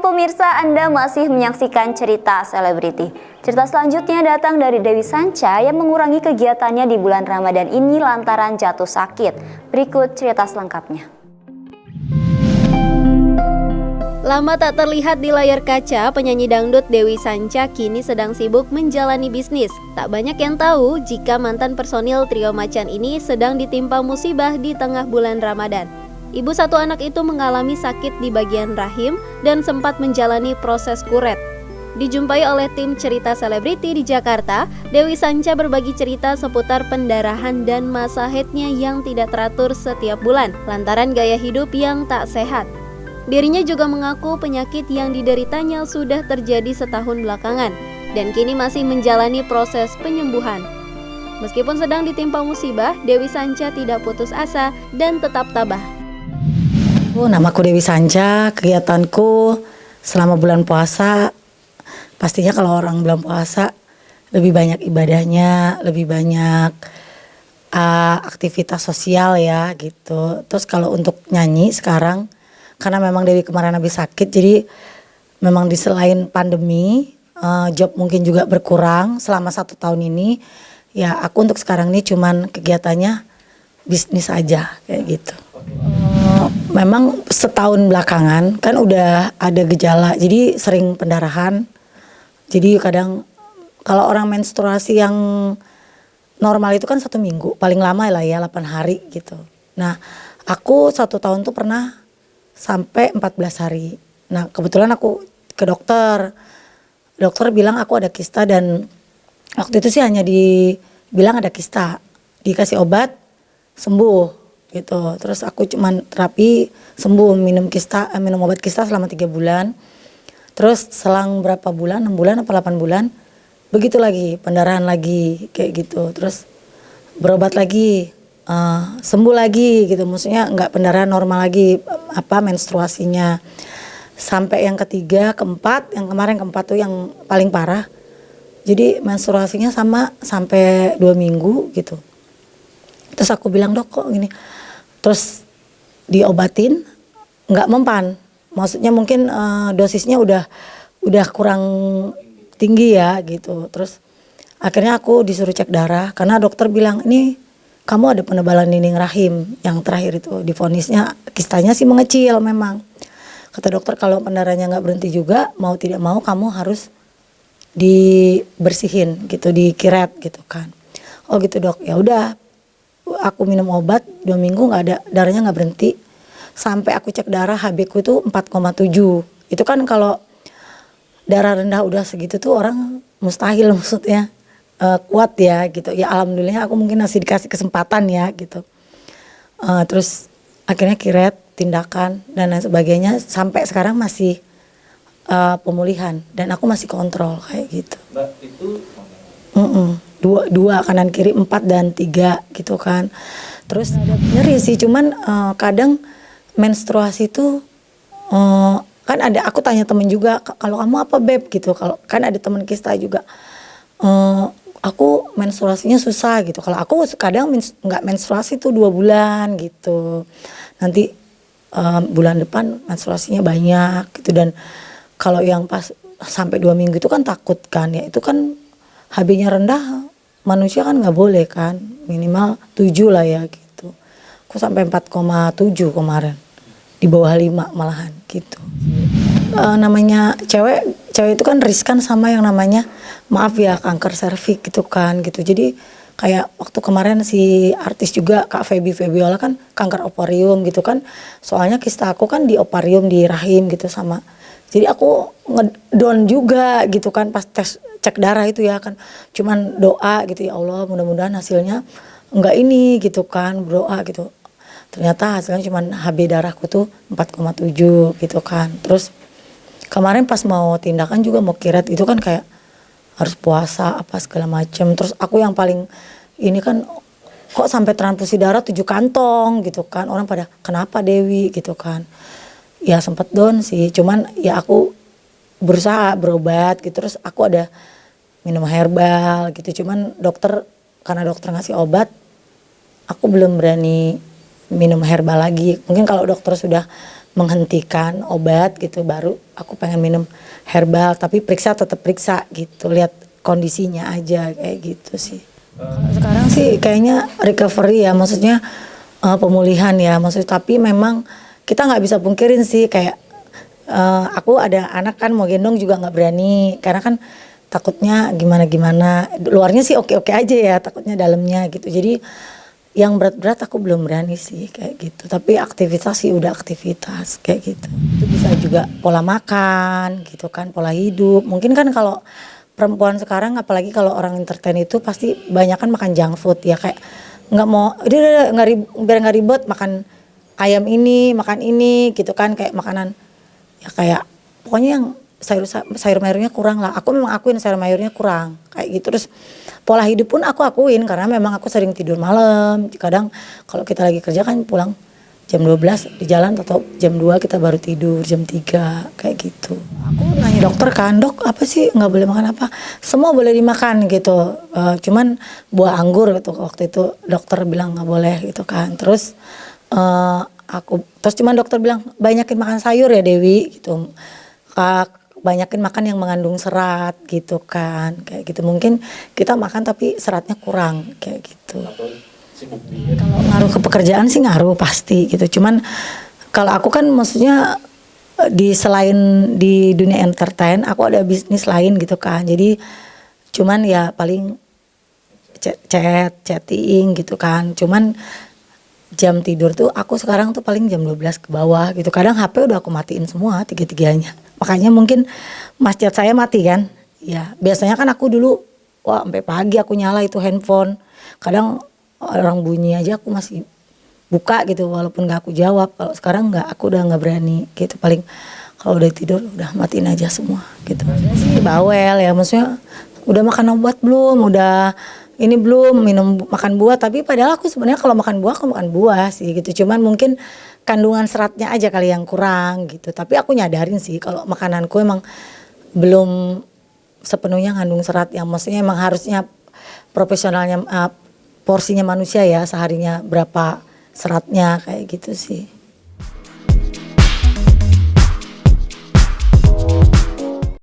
pemirsa, Anda masih menyaksikan cerita selebriti. Cerita selanjutnya datang dari Dewi Sanca yang mengurangi kegiatannya di bulan Ramadan ini lantaran jatuh sakit. Berikut cerita selengkapnya. Lama tak terlihat di layar kaca, penyanyi dangdut Dewi Sanca kini sedang sibuk menjalani bisnis. Tak banyak yang tahu jika mantan personil Trio Macan ini sedang ditimpa musibah di tengah bulan Ramadan. Ibu satu anak itu mengalami sakit di bagian rahim dan sempat menjalani proses kuret. Dijumpai oleh tim cerita selebriti di Jakarta, Dewi Sanca berbagi cerita seputar pendarahan dan masa haidnya yang tidak teratur setiap bulan, lantaran gaya hidup yang tak sehat. Dirinya juga mengaku penyakit yang dideritanya sudah terjadi setahun belakangan, dan kini masih menjalani proses penyembuhan. Meskipun sedang ditimpa musibah, Dewi Sanca tidak putus asa dan tetap tabah. Namaku Dewi Sanca, kegiatanku selama bulan puasa, pastinya kalau orang bulan puasa lebih banyak ibadahnya, lebih banyak aktivitas sosial ya gitu. Terus kalau untuk nyanyi sekarang, karena memang Dewi kemarin habis sakit, jadi memang di selain pandemi, job mungkin juga berkurang selama 1 tahun ini. Ya aku untuk sekarang ini cuman kegiatannya bisnis aja kayak gitu. Memang setahun belakangan kan udah ada gejala, jadi sering pendarahan. Jadi kadang kalau orang menstruasi yang normal itu kan 1 minggu, paling lama lah ya 8 hari gitu. Nah aku 1 tahun tuh pernah sampai 14 hari. Nah kebetulan aku ke dokter bilang aku ada kista, dan waktu itu sih hanya dibilang ada kista, dikasih obat sembuh gitu. Terus aku cuman terapi sembuh, minum obat kista selama 3 bulan. Terus selang berapa bulan, 6 bulan apa 8 bulan, begitu lagi, pendarahan lagi kayak gitu. Terus berobat lagi, sembuh lagi gitu. Maksudnya nggak pendarahan normal lagi, menstruasinya. Sampai yang ketiga, keempat, yang kemarin keempat tuh yang paling parah. Jadi menstruasinya sampai 2 minggu gitu. Terus aku bilang, dok kok gini. Terus diobatin nggak mempan, maksudnya mungkin dosisnya udah kurang tinggi ya gitu. Terus akhirnya aku disuruh cek darah karena dokter bilang ini kamu ada penebalan dinding rahim, yang terakhir itu divonisnya kistanya sih mengecil memang. Kata dokter kalau pendarahannya nggak berhenti juga, mau tidak mau kamu harus dibersihin gitu, dikiret gitu kan. Oh gitu dok, ya udah. Aku minum obat 2 minggu nggak ada, darahnya nggak berhenti. Sampai aku cek darah, HB ku itu 4,7. Itu kan kalau darah rendah udah segitu tuh orang mustahil maksudnya kuat ya gitu. Ya alhamdulillah aku mungkin masih dikasih kesempatan ya gitu. Terus akhirnya kiret, tindakan dan lain sebagainya. Sampai sekarang masih pemulihan dan aku masih kontrol kayak gitu. Mbak itu dua kanan kiri 4 dan 3 gitu kan. Terus ada nyeri sih, cuman kadang menstruasi itu kan ada, aku tanya temen juga, kalau kamu apa beb gitu, kalau kan ada temen kista juga, aku menstruasinya susah gitu. Kalau aku kadang nggak menstruasi tuh 2 bulan gitu, nanti bulan depan menstruasinya banyak gitu. Dan kalau yang pas sampai 2 minggu itu kan takut kan ya, itu kan HB-nya rendah, manusia kan nggak boleh kan, minimal 7 lah ya gitu. Aku sampai 4,7 kemarin, di bawah 5 malahan gitu. Namanya cewek itu kan riskan sama yang namanya, maaf ya, kanker serviks gitu kan gitu. Jadi kayak waktu kemarin si artis juga Kak Febiola kan kanker ovarium gitu kan. Soalnya kista aku kan di ovarium, di rahim gitu sama. Jadi aku ngedown juga gitu kan pas tes cek darah itu ya kan. Cuman doa gitu, ya Allah mudah-mudahan hasilnya enggak ini gitu kan, berdoa gitu. Ternyata hasilnya cuman HB darahku tuh 4,7 gitu kan. Terus kemarin pas mau tindakan juga mau kiret itu kan kayak harus puasa apa segala macem. Terus aku yang paling ini kan, kok sampai transfusi darah 7 kantong gitu kan. Orang pada kenapa Dewi gitu kan. Ya sempet down sih, cuman ya aku berusaha berobat gitu. Terus aku ada minum herbal gitu, cuman karena dokter ngasih obat, aku belum berani minum herbal lagi. Mungkin kalau dokter sudah menghentikan obat gitu, baru aku pengen minum herbal, tapi tetap periksa gitu, lihat kondisinya aja kayak gitu sih. Kalau sekarang sih kayaknya recovery ya, maksudnya pemulihan ya, maksudnya, tapi memang kita nggak bisa pungkirin sih kayak aku ada anak kan mau gendong juga nggak berani karena kan takutnya gimana, luarnya sih oke aja ya, takutnya dalamnya gitu. Jadi yang berat-berat aku belum berani sih kayak gitu, tapi aktivitas sih udah aktivitas kayak gitu. Itu bisa juga pola makan gitu kan, pola hidup. Mungkin kan kalau perempuan sekarang, apalagi kalau orang entertain itu pasti banyak kan makan junk food ya, kayak nggak mau, udah biar nggak ribet makan ayam ini, makan ini gitu kan, kayak makanan ya kayak pokoknya yang sayur mayurnya kurang lah. Aku memang akuin sayur mayurnya kurang kayak gitu. Terus pola hidup pun aku akuin karena memang aku sering tidur malam. Kadang kalau kita lagi kerja kan pulang jam 12 di jalan, atau jam 2 kita baru tidur jam 3 kayak gitu. Aku nanya dokter kan, dok apa sih nggak boleh makan apa? Semua boleh dimakan gitu. Cuman buah anggur gitu waktu itu dokter bilang nggak boleh gitu kan. Terus terus cuman dokter bilang banyakin makan sayur ya Dewi gitu. Banyakin makan yang mengandung serat gitu kan, kayak gitu. Mungkin kita makan tapi seratnya kurang kayak gitu. Kalau ngaruh ke pekerjaan sih ngaruh pasti gitu. Cuman kalau aku kan maksudnya selain di dunia entertain, aku ada bisnis lain gitu kan. Jadi cuman ya paling chatting gitu kan. Cuman jam tidur tuh aku sekarang tuh paling jam 12 ke bawah gitu. Kadang HP udah aku matiin semua tiga-tiganya. Makanya mungkin mas chat saya mati kan. Ya biasanya kan aku dulu sampai pagi aku nyala itu handphone. Kadang orang bunyi aja aku masih buka gitu walaupun gak aku jawab. Kalau sekarang aku udah gak berani gitu. Paling kalau udah tidur udah matiin aja semua gitu. Maksudnya sih bawel ya, maksudnya udah makan obat belum, udah ini belum, makan buah. Tapi padahal aku sebenarnya kalau makan buah aku makan buah sih gitu. Cuman mungkin kandungan seratnya aja kali yang kurang gitu. Tapi aku nyadarin sih kalau makananku emang belum sepenuhnya ngandung serat, yang maksudnya emang harusnya profesionalnya porsinya manusia ya, seharinya berapa seratnya kayak gitu sih.